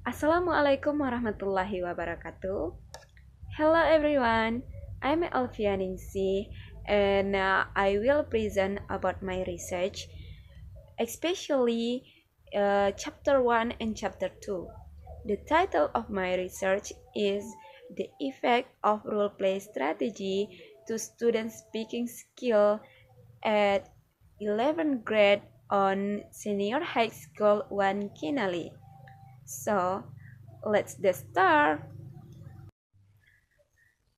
Assalamualaikum warahmatullahi wabarakatuh. Hello everyone, I'm Alfianingsi and I will present about my research, especially chapter 1 and chapter 2. The title of my research is The Effect of Role Play Strategy to Student Speaking Skill at 11th grade on Senior High School 1 Kinali. So, let's get started.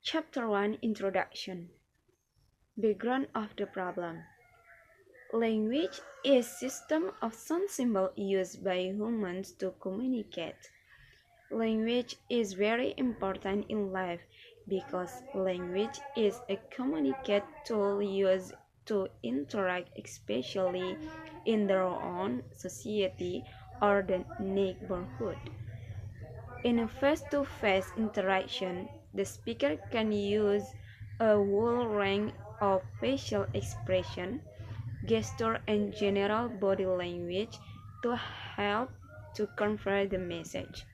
Chapter 1 Introduction. Background of the problem. Language is system of sound symbol used by humans to communicate. Language is very important in life because language is a communicate tool used to interact, especially in their own society or the neighborhood. In a face-to-face interaction, the speaker can use a whole range of facial expression, gesture, and general body language to help to convey the message.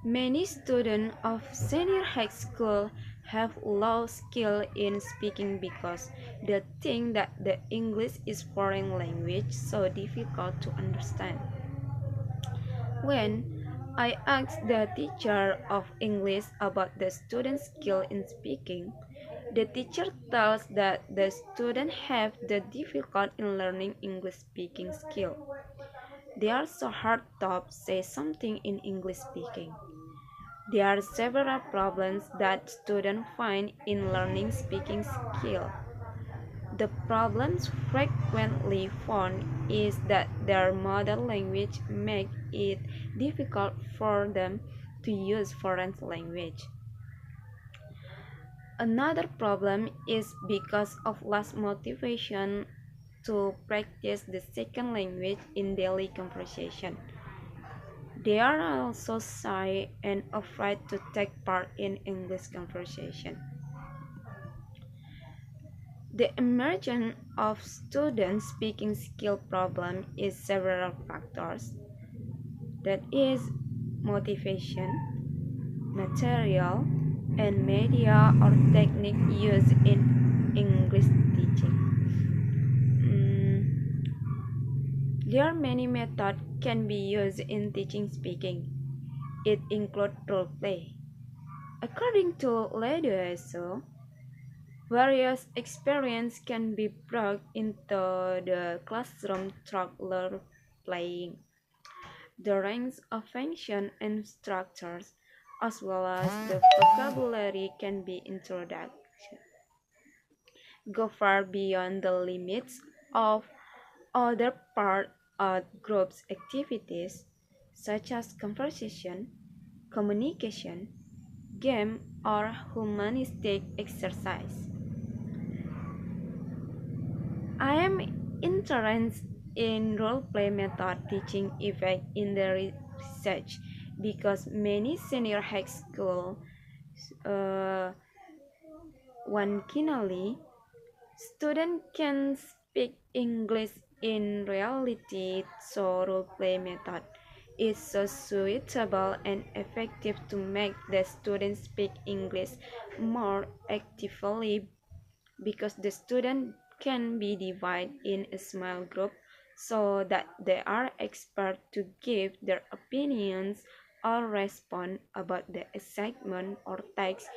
Many students of senior high school have low skill in speaking because they think that the English is foreign language so difficult to understand. When I asked the teacher of English about the student's skill in speaking, the teacher tells that the students have the difficult in learning English speaking skill. They are so hard to say something in English speaking. There are several problems that students find in learning speaking skill. The problems frequently found is that their mother language makes it difficult for them to use foreign language. Another problem is because of less motivation to practice the second language in daily conversation. They are also shy and afraid to take part in English conversation. The emergence of student speaking skill problem is several factors. That is motivation, material, and media or technique used in English teaching. There are many methods can be used in teaching speaking. It includes role play. According to Lady ESO, various experiences can be brought into the classroom through role playing. The range of functions and structures, as well as the vocabulary, can be introduced. Go far beyond the limits of other part of groups activities, such as conversation, communication, game, or humanistic exercise. I am interested in role-play method teaching effect in the research because many senior high school uh, one kinally student can speak English in reality, so role-play method is so suitable and effective to make the students speak English more actively because the student can be divided in a small group so that they are expert to give their opinions or respond about the assignment or text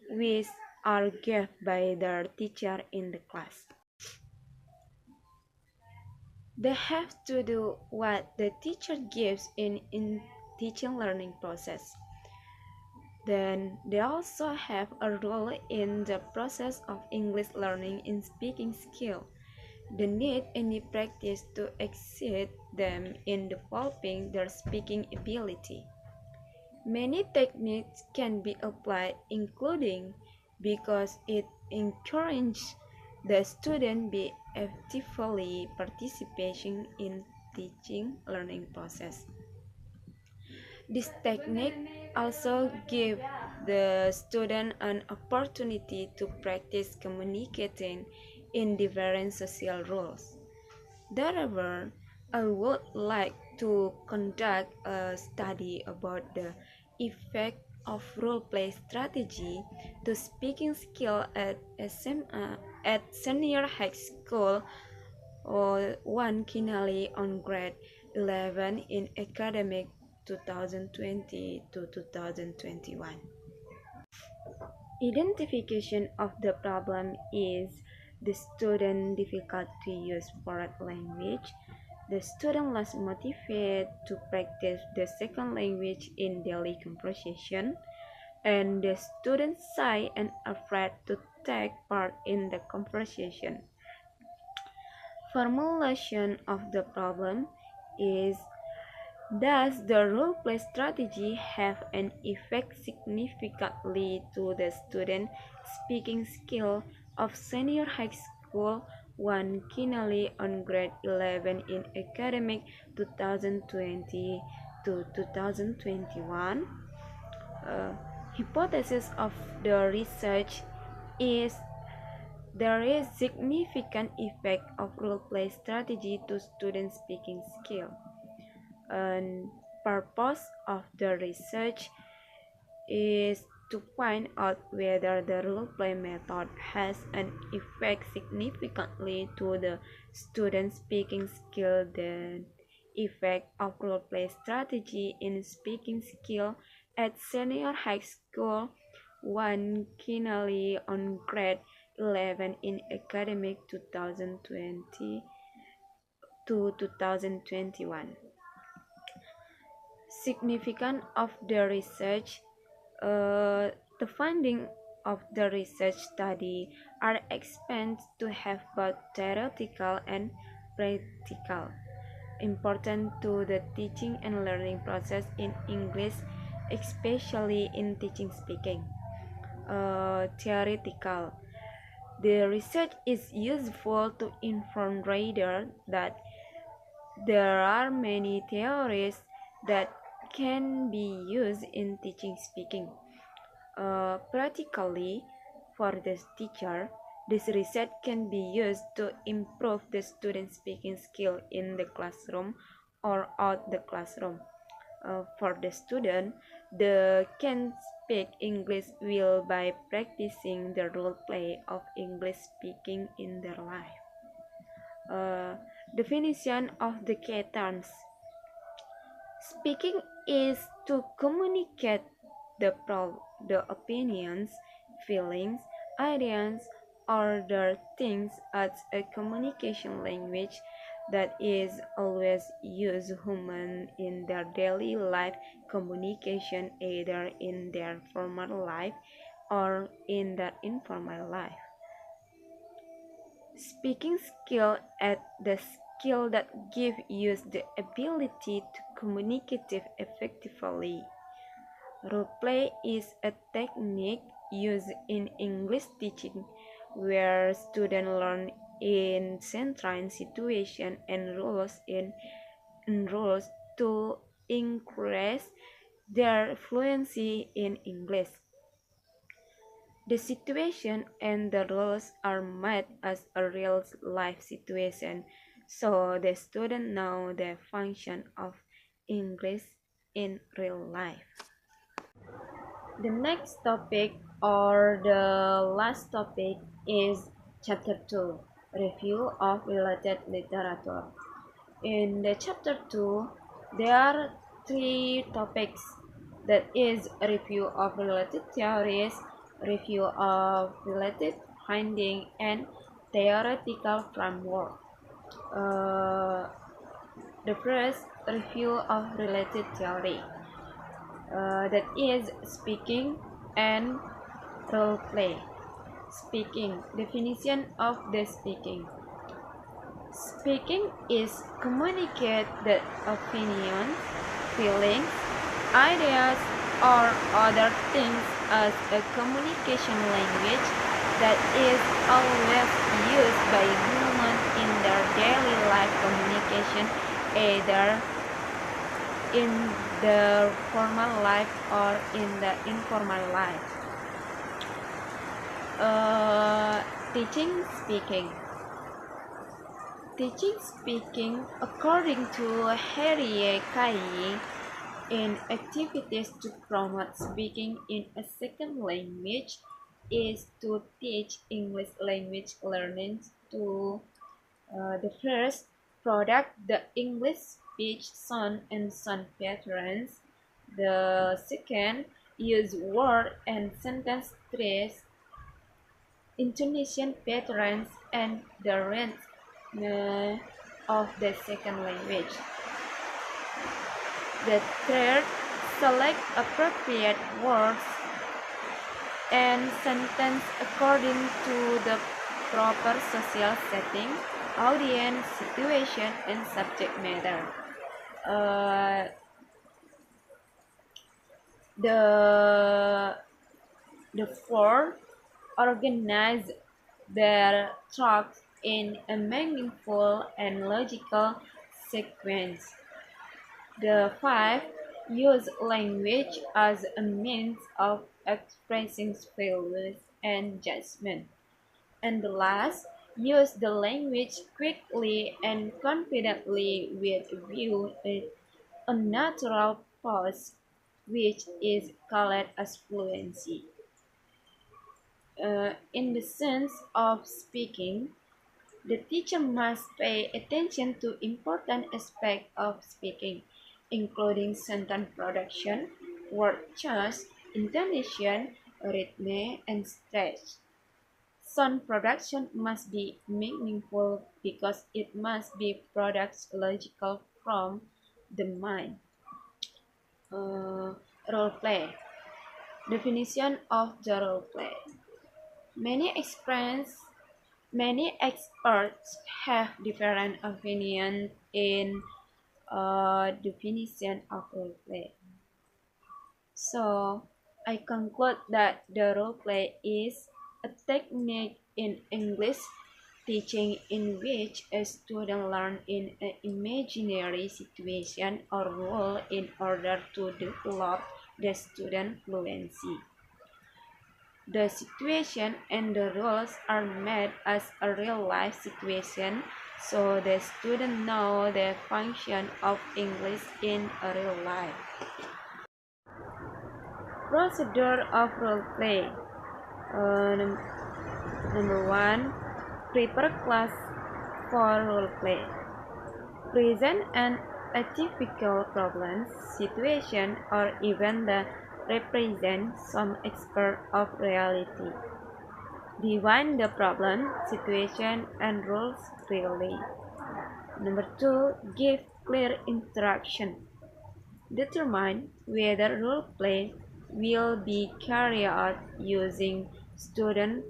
which are given by their teacher in the class. They have to do what the teacher gives in teaching learning process. Then they also have a role in the process of English learning in speaking skill. They need any practice to exceed them in developing their speaking ability. Many techniques can be applied, including because it encourages the student be actively participating in teaching learning process. This technique also gives the student an opportunity to practice communicating in different social roles. Therefore, I would like to conduct a study about the effect of role play strategy to speaking skill at senior high school or one finally on grade 11 in academic 2020 to 2021. Identification of the problem is the student difficult to use foreign language. The student less motivated to practice the second language in daily conversation, and the student shy and afraid to take part in the conversation. Formulation of the problem is: does the role-play strategy have an effect significantly to the student speaking skill of senior high school one finally on grade 11 in academic 2020 to 2021? Uh, Hypothesis of the research is there is significant effect of role-play strategy to student speaking skill. And purpose of the research is to find out whether the role-play method has an effect significantly to the student speaking skill. The effect of role-play strategy in speaking skill at senior high school one finally on grade 11 in academic 2020 to 2021. Significance of the research. The findings of the research study are expected to have both theoretical and practical importance to the teaching and learning process in English, especially in teaching speaking. Theoretical. The research is useful to inform readers that there are many theories that can be used in teaching speaking. Practically, for the teacher, this research can be used to improve the student speaking skill in the classroom or out the classroom. For the student, they can speak English well by practicing the role play of English speaking in their life. Definition of the key terms. Speaking is to communicate the opinions, feelings, ideas, or other things as a communication language that is always used human in their daily life communication, either in their formal life or in their informal life. Speaking skill at the skill that give you the ability to communicate effectively. Roleplay is a technique used in English teaching where students learn in certain situations and roles to increase their fluency in English. The situation and the roles are made as a real life situation, so the student know the function of English in real life. The next topic or the last topic is chapter 2, review of related literature. In the chapter 2, there are three topics, that is a review of related theories, review of related finding, and theoretical framework. The first, review of related theory, that is speaking and role play. Speaking. Definition of the speaking. Speaking is communicate the opinions, feelings, ideas, or other things as a communication language that is always used by humans in their daily life communication, either in the formal life or in the informal life. Teaching speaking. Teaching speaking, according to Harry Kai, in activities to promote speaking in a second language is to teach English language learning to the first product the English speech sound and sound patterns. The second use word and sentence stress, intonation patterns, and the range of the second language. The third, select appropriate words and sentence according to the proper social setting, audience, situation, and subject matter. Uh, the fourth, organize their thoughts in a meaningful and logical sequence. The five, use language as a means of expressing feelings and judgment. And the last, use the language quickly and confidently with a view to a natural pause, which is called as fluency. In the sense of speaking, the teacher must pay attention to important aspects of speaking, including sentence production, word choice, intonation, rhythm, and stress. Sound production must be meaningful because it must be products logical from the mind. Role play. Definition of the role play. Many experience Many experts have different opinions in definition of role play. So, I conclude that the role play is a technique in English teaching in which a student learns in an imaginary situation or role in order to develop the student fluency. The situation and the roles are made as a real-life situation, so the student know the function of English in a real life. Procedure of role play. Number one, prepare class for role play. Present an atypical problem, situation, or event that represents some aspect of reality. Define the problem, situation, and rules clearly. Number two, give clear instruction. Determine whether role play will be carried out using student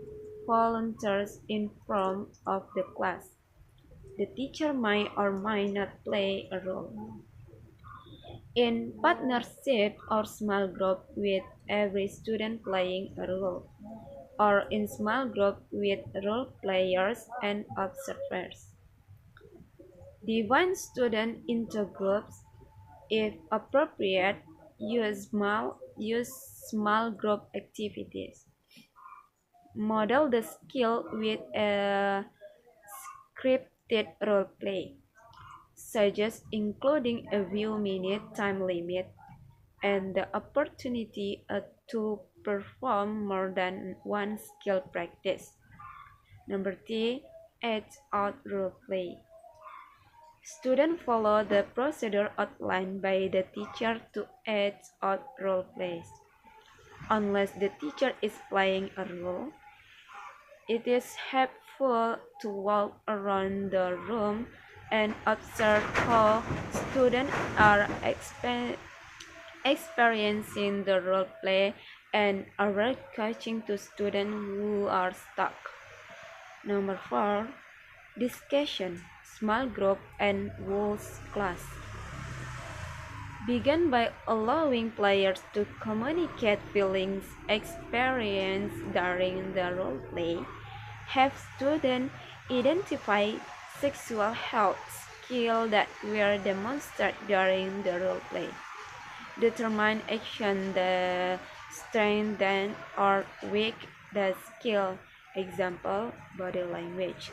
volunteers in front of the class. The teacher might or might not play a role. In partnership or small group with every student playing a role, or in small group with role players and observers. Divide students into groups. If appropriate, use small group activities. Model the skill with a scripted role play. Suggest including a view minute time limit and the opportunity to perform more than one skill practice. Number three, add out role play. Students follow the procedure outlined by the teacher to add out role plays. Unless the teacher is playing a role, it is helpful to walk around the room and observe how students are experiencing the role play and avoid coaching to students who are stuck. Number four, discussion, small group, and rules class. Begin by allowing players to communicate feelings experienced during the role play. Have students identify sexual health skills that were demonstrated during the role play. Determine action that strengthen or weak the skill. Example, body language.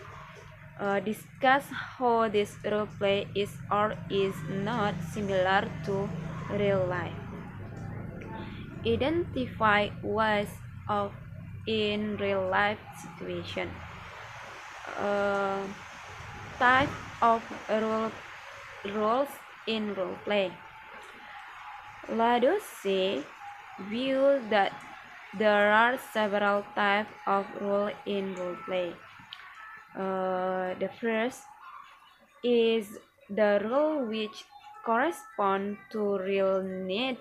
Discuss how this role play is or is not similar to real life. Identify ways of in real life situation. Uh, Type of roles in role play. Let us say view that there are several types of role in role play. The first is the role which correspond to real need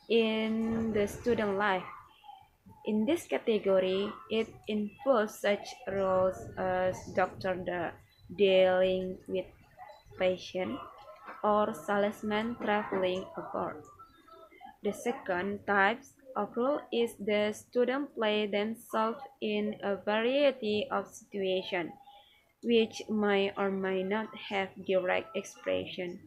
in the student life. In this category, it includes such roles as doctor dealing with patient or salesman traveling abroad. The second type of role is the student play themselves in a variety of situations, which may or may not have direct expression.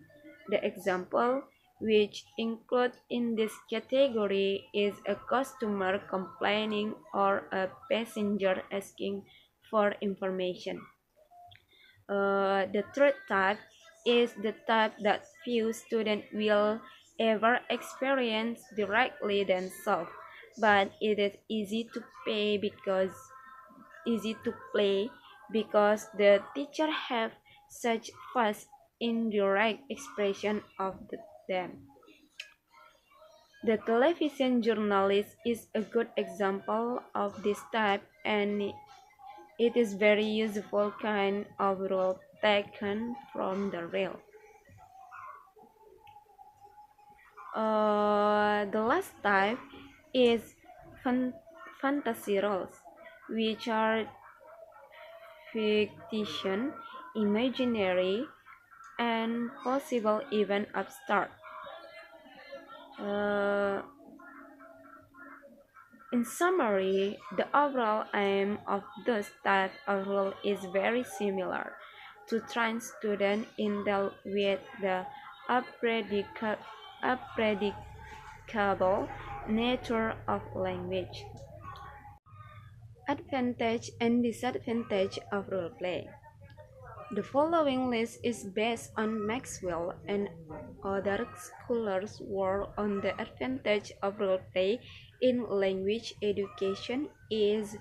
The example which included in this category is a customer complaining or a passenger asking for information. The third type is the type that few students will ever experience directly themselves, but it is easy to play because the teacher have such fast indirect expression of them. The television journalist is a good example of this type, and it is very useful kind of role taken from the real. The last type is fantasy roles, which are fiction, imaginary, and possible even abstract. Uh, in summary, the overall aim of this type of role is very similar to train students in deal with the unpredictable nature of language. Advantage and disadvantage of role play. The following list is based on Maxwell and other scholars' work on the advantage of role play in language education is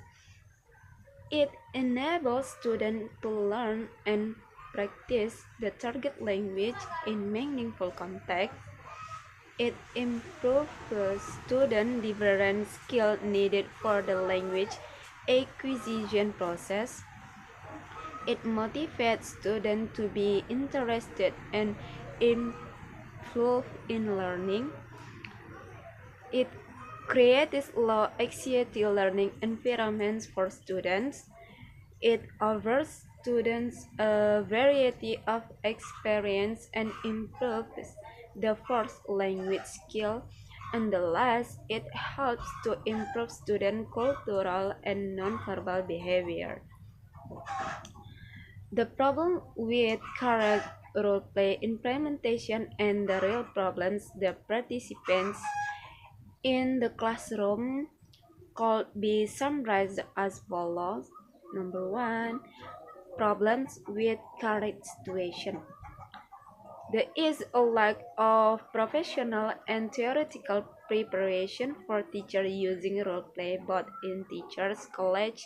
it enables students to learn and practice the target language in meaningful context. It improves the student different skills needed for the language acquisition process. It motivates students to be interested and involved in learning. It creates low anxiety learning environments for students. It offers students a variety of experience and improves the first language skill. And the last, it helps to improve student cultural and nonverbal behavior. The problem with current role-play implementation and the real problems the participants in the classroom could be summarized as follows. Number one, problems with current situation. There is a lack of professional and theoretical preparation for teachers using role-play both in teachers' college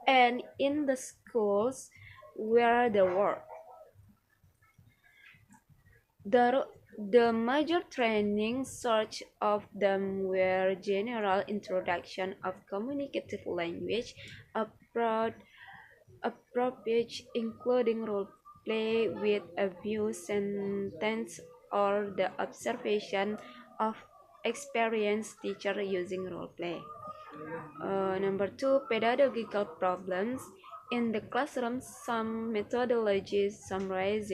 and in the schools where they work. The, the major training such of them were general introduction of communicative language, approach, approach including role play with a view sentence or the observation of experienced teacher using role play. Number two, pedagogical problems. In the classroom, some methodologies summarize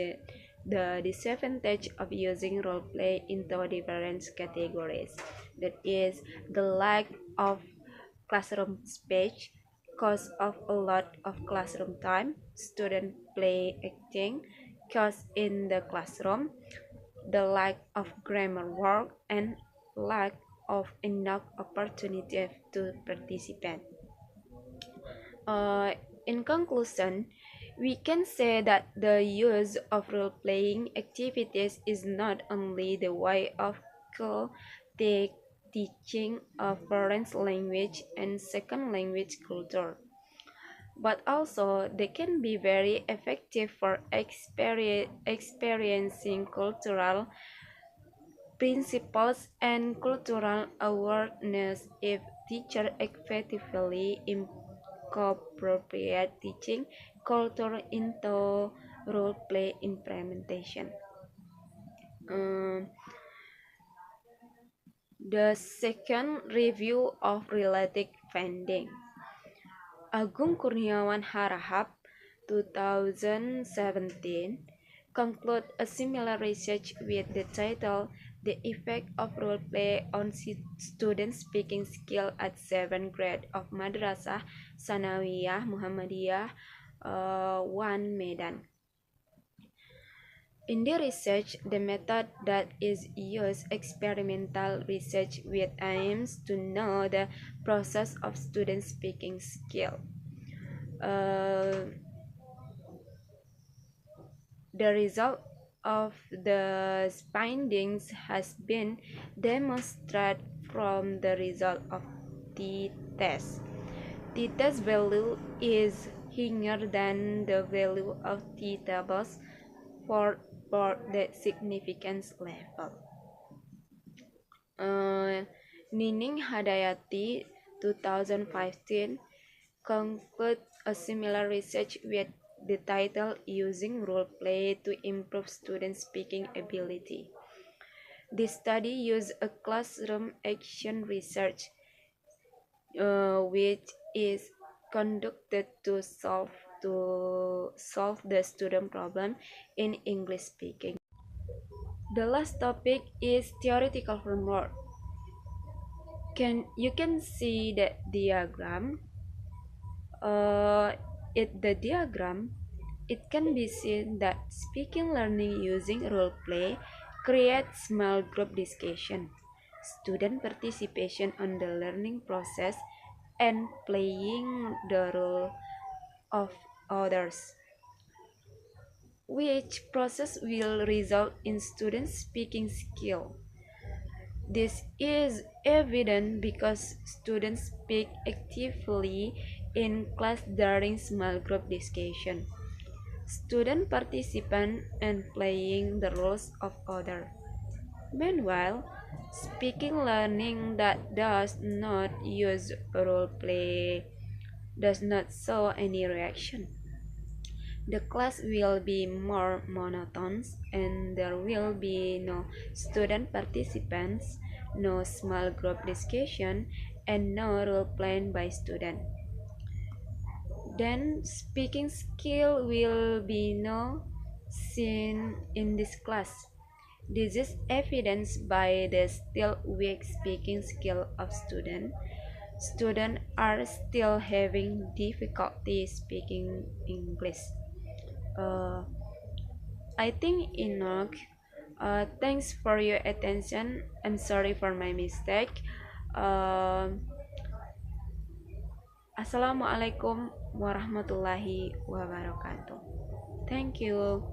the disadvantage of using role play into different categories. That is, the lack of classroom space, cost of a lot of classroom time, student play acting, cost in the classroom, the lack of grammar work, and lack of enough opportunity to participate. Uh, in conclusion, We can say that the use of role playing activities is not only the way of teaching a foreign language and second language culture, but also they can be very effective for experiencing cultural principles and cultural awareness if teachers effectively incorporate teaching culture into role play implementation. Um, the second review of related finding. Agung Kurniawan Harahap 2017 conclude a similar research with the title The Effect of Role Play on Student Speaking Skill at 7th Grade of Madrasah Sanawiyah Muhammadiyah 1 Medan. In the research, the method that is used experimental research with aims to know the process of student speaking skill. Uh, the result of the findings has been demonstrated from the result of the test. The test value is higher than the value of the tables for the significance level. Nining Hadayati 2015 conclude a similar research with the title Using Role Play to Improve Student Speaking Ability. This study used a classroom action research which is conducted to solve the student problem in English speaking. The last topic is theoretical framework. You can see the diagram. The diagram, it can be seen that speaking learning using role play creates small group discussion, student participation on the learning process, and playing the role of others, which process will result in student speaking skill. This is evident because students speak actively in class during small group discussion. Student participant and playing the roles of others. Meanwhile, speaking learning that does not use role play does not show any reaction. The class will be more monotone and there will be no student participants, no small group discussion, and no role playing by student. Then speaking skill will be no seen in this class. This is evidenced by the still weak speaking skill of students. Students are still having difficulty speaking English. Uh, I think enough. Thanks for your attention. I'm sorry for my mistake. Assalamualaikum warahmatullahi wabarakatuh. Thank you.